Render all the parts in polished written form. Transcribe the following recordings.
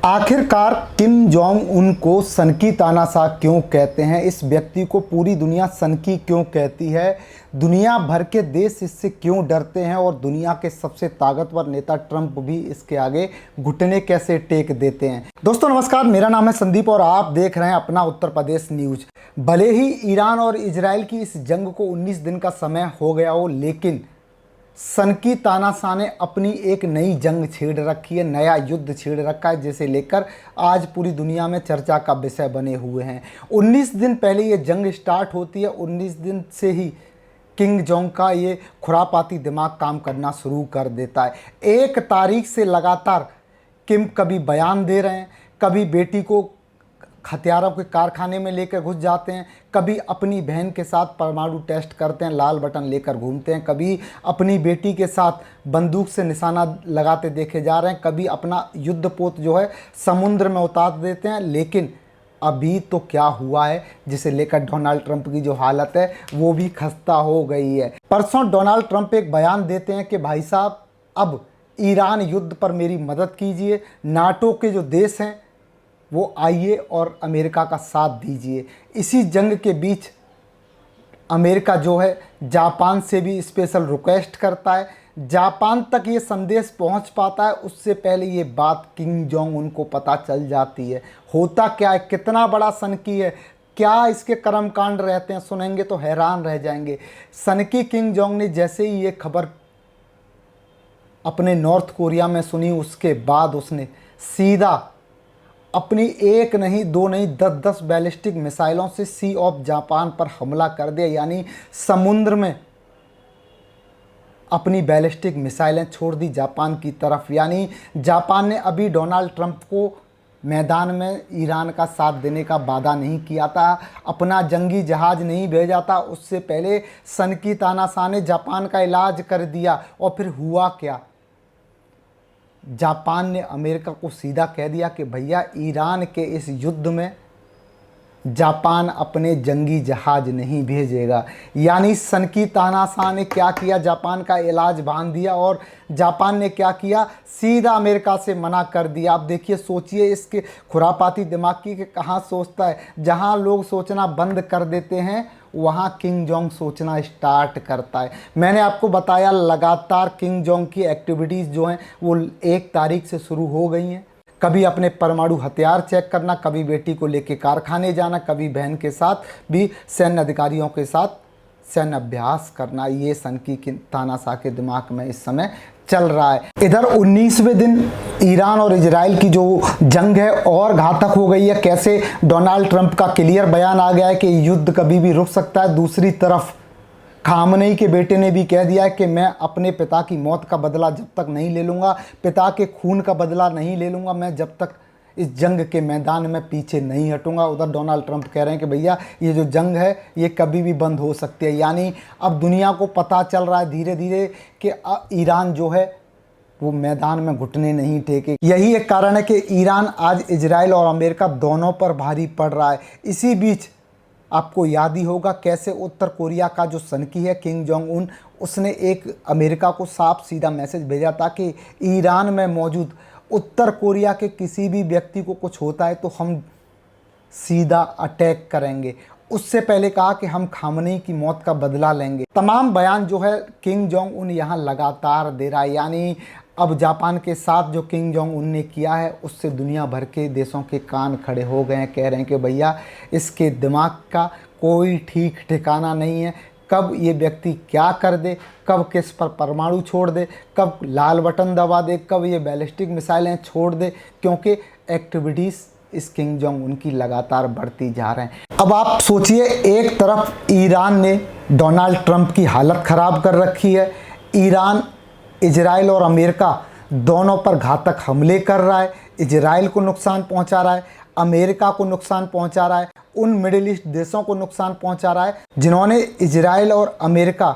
आखिरकार Kim Jong Un को सनकी तानाशाह क्यों कहते हैं? इस व्यक्ति को पूरी दुनिया सनकी क्यों कहती है? दुनिया भर के देश इससे क्यों डरते हैं और दुनिया के सबसे ताकतवर नेता ट्रंप भी इसके आगे घुटने कैसे टेक देते हैं? दोस्तों नमस्कार, मेरा नाम है संदीप और आप देख रहे हैं अपना उत्तर प्रदेश न्यूज। भले ही ईरान और इजराइल की इस जंग को 19 दिन का समय हो गया हो, लेकिन सनकी तानाशाह ने अपनी एक नई जंग छेड़ रखी है, नया युद्ध छेड़ रखा है, जिसे लेकर आज पूरी दुनिया में चर्चा का विषय बने हुए हैं। 19 दिन पहले ये जंग स्टार्ट होती है। 19 दिन से ही किम जोंग का ये खुरापाती दिमाग काम करना शुरू कर देता है। 1 तारीख से लगातार किम कभी बयान दे रहे हैं, कभी बेटी को हथियारों के कारखाने में लेकर घुस जाते हैं, कभी अपनी बहन के साथ परमाणु टेस्ट करते हैं, लाल बटन लेकर घूमते हैं, कभी अपनी बेटी के साथ बंदूक से निशाना लगाते देखे जा रहे हैं, कभी अपना युद्धपोत जो है समुद्र में उतार देते हैं। लेकिन अभी तो क्या हुआ है, जिसे लेकर डोनाल्ड ट्रंप की जो हालत है वो भी खस्ता हो गई है। परसों डोनाल्ड ट्रंप एक बयान देते हैं कि भाई साहब, अब ईरान युद्ध पर मेरी मदद कीजिए, नाटो के जो देश हैं वो आइए और अमेरिका का साथ दीजिए। इसी जंग के बीच अमेरिका जो है जापान से भी स्पेशल रिक्वेस्ट करता है। जापान तक ये संदेश पहुंच पाता है, उससे पहले ये बात किम जोंग उन को पता चल जाती है। होता क्या है, कितना बड़ा सनकी है, क्या इसके कर्मकांड रहते हैं, सुनेंगे तो हैरान रह जाएंगे। सनकी किम जोंग ने जैसे ही ये खबर अपने नॉर्थ कोरिया में सुनी, उसके बाद उसने सीधा अपनी 1 नहीं 2 नहीं 10-10 बैलिस्टिक मिसाइलों से सी ऑफ जापान पर हमला कर दिया। यानी समुद्र में अपनी बैलिस्टिक मिसाइलें छोड़ दी जापान की तरफ। यानी जापान ने अभी डोनाल्ड ट्रंप को मैदान में ईरान का साथ देने का वादा नहीं किया था, अपना जंगी जहाज़ नहीं भेजा था। उससे पहले सनकी तानाशाह ने जापान का इलाज कर दिया। और फिर हुआ क्या, जापान ने अमेरिका को सीधा कह दिया कि भैया, ईरान के इस युद्ध में जापान अपने जंगी जहाज नहीं भेजेगा। यानी सनकी तानाशाह ने क्या किया, जापान का इलाज बांध दिया और जापान ने क्या किया, सीधा अमेरिका से मना कर दिया। आप देखिए, सोचिए इसके खुरापाती दिमाग की कि कहाँ सोचता है। जहाँ लोग सोचना बंद कर देते हैं वहाँ किम जोंग सोचना स्टार्ट करता है। मैंने आपको बताया लगातार किम जोंग की एक्टिविटीज़ जो हैं वो 1 तारीख से शुरू हो गई हैं। कभी अपने परमाणु हथियार चेक करना, कभी बेटी को लेके कारखाने जाना, कभी बहन के साथ भी सैन्य अधिकारियों के साथ सैन्य अभ्यास करना। ये सनकी तानाशाह के दिमाग में इस समय चल रहा है। इधर 19वें दिन ईरान और इजराइल की जो जंग है और घातक हो गई है। कैसे डोनाल्ड ट्रंप का क्लियर बयान आ गया है कि युद्ध कभी भी रुक सकता है। दूसरी तरफ खामनेई के बेटे ने भी कह दिया है कि मैं अपने पिता की मौत का बदला जब तक नहीं ले लूँगा, पिता के खून का बदला नहीं ले लूँगा, मैं जब तक इस जंग के मैदान में पीछे नहीं हटूंगा। उधर डोनाल्ड ट्रंप कह रहे हैं कि भैया, ये जो जंग है ये कभी भी बंद हो सकती है। यानी अब दुनिया को पता चल रहा है धीरे धीरे कि ईरान जो है वो मैदान में घुटने नहीं टेके। यही एक कारण है कि ईरान आज इजराइल और अमेरिका दोनों पर भारी पड़ रहा है। इसी बीच आपको याद ही होगा कैसे उत्तर कोरिया का जो सनकी है किम जोंग उन, उसने एक अमेरिका को साफ सीधा मैसेज भेजा था कि ईरान में मौजूद उत्तर कोरिया के किसी भी व्यक्ति को कुछ होता है तो हम सीधा अटैक करेंगे। उससे पहले कहा कि हम खामनेई की मौत का बदला लेंगे। तमाम बयान जो है किम जोंग उन यहाँ लगातार दे रहा है। यानी अब जापान के साथ जो किम जोंग उन ने किया है उससे दुनिया भर के देशों के कान खड़े हो गए हैं। कह रहे हैं कि भैया, इसके दिमाग का कोई ठीक ठिकाना नहीं है। कब ये व्यक्ति क्या कर दे, कब किस पर परमाणु छोड़ दे, कब लाल बटन दबा दे, कब ये बैलिस्टिक मिसाइलें छोड़ दे, क्योंकि एक्टिविटीज़ इस किम जोंग उनकी लगातार बढ़ती जा रहे हैं। अब आप सोचिए, एक तरफ ईरान ने डोनाल्ड ट्रंप की हालत ख़राब कर रखी है। ईरान, इजराइल और अमेरिका दोनों पर घातक हमले कर रहा है। इजराइल को नुकसान पहुंचा रहा है, अमेरिका को नुकसान पहुंचा रहा है, उन मिडिल ईस्ट देशों को नुकसान पहुंचा रहा है जिन्होंने इजराइल और अमेरिका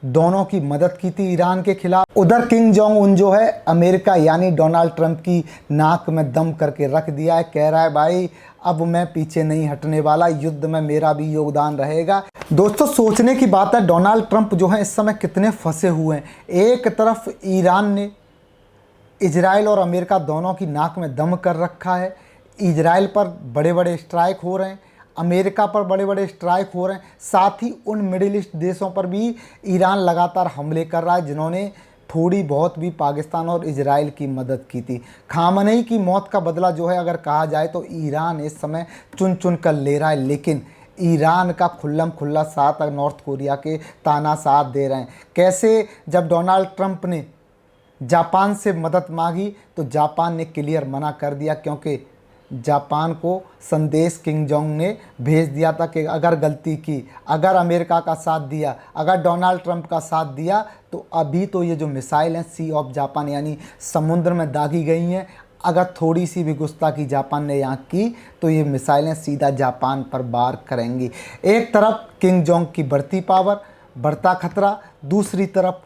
दोनों की मदद की थी ईरान के खिलाफ। उधर किम जोंग उन जो है अमेरिका यानी डोनाल्ड ट्रंप की नाक में दम करके रख दिया है। कह रहा है भाई, अब मैं पीछे नहीं हटने वाला, युद्ध में मेरा भी योगदान रहेगा। दोस्तों सोचने की बात है, डोनाल्ड ट्रंप जो है इस समय कितने फंसे हुए हैं। एक तरफ ईरान ने इजराइल और अमेरिका दोनों की नाक में दम कर रखा है। इजराइल पर बड़े बड़े स्ट्राइक हो रहे हैं, अमेरिका पर बड़े बड़े स्ट्राइक हो रहे हैं, साथ ही उन मिडिल ईस्ट देशों पर भी ईरान लगातार हमले कर रहा है जिन्होंने थोड़ी बहुत भी पाकिस्तान और इजराइल की मदद की थी। खामनेई की मौत का बदला जो है अगर कहा जाए तो ईरान इस समय चुन चुन कर ले रहा है, लेकिन ईरान का खुल्लम खुल्ला साथ नॉर्थ कोरिया के ताना साथ दे रहे हैं। कैसे, जब डोनाल्ड ट्रंप ने जापान से मदद मांगी तो जापान ने क्लियर मना कर दिया, क्योंकि जापान को संदेश किम जोंग ने भेज दिया था कि अगर गलती की, अगर अमेरिका का साथ दिया, अगर डोनाल्ड ट्रंप का साथ दिया तो अभी तो ये जो मिसाइल हैं सी ऑफ जापान यानी समुद्र में दागी गई हैं, अगर थोड़ी सी भी गुस्ताखी जापान ने यहाँ की तो ये मिसाइलें सीधा जापान पर वार करेंगी। एक तरफ किम जोंग की बढ़ती पावर, बढ़ता खतरा, दूसरी तरफ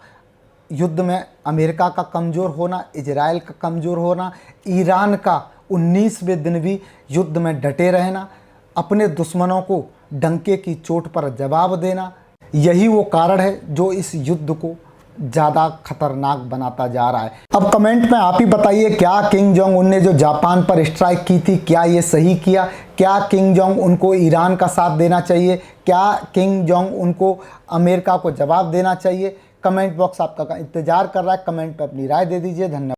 युद्ध में अमेरिका का कमज़ोर होना, इजराइल का कमज़ोर होना, ईरान का 19वें दिन भी युद्ध में डटे रहना, अपने दुश्मनों को डंके की चोट पर जवाब देना, यही वो कारण है जो इस युद्ध को ज़्यादा खतरनाक बनाता जा रहा है। अब कमेंट में आप ही बताइए, क्या किम जोंग उन ने जो जापान पर स्ट्राइक की थी क्या ये सही किया? क्या किम जोंग उनको ईरान का साथ देना चाहिए? क्या किम जोंग उनको अमेरिका को जवाब देना चाहिए? कमेंट बॉक्स आपका इंतज़ार कर रहा है, कमेंट पर अपनी राय दे दीजिए। धन्यवाद।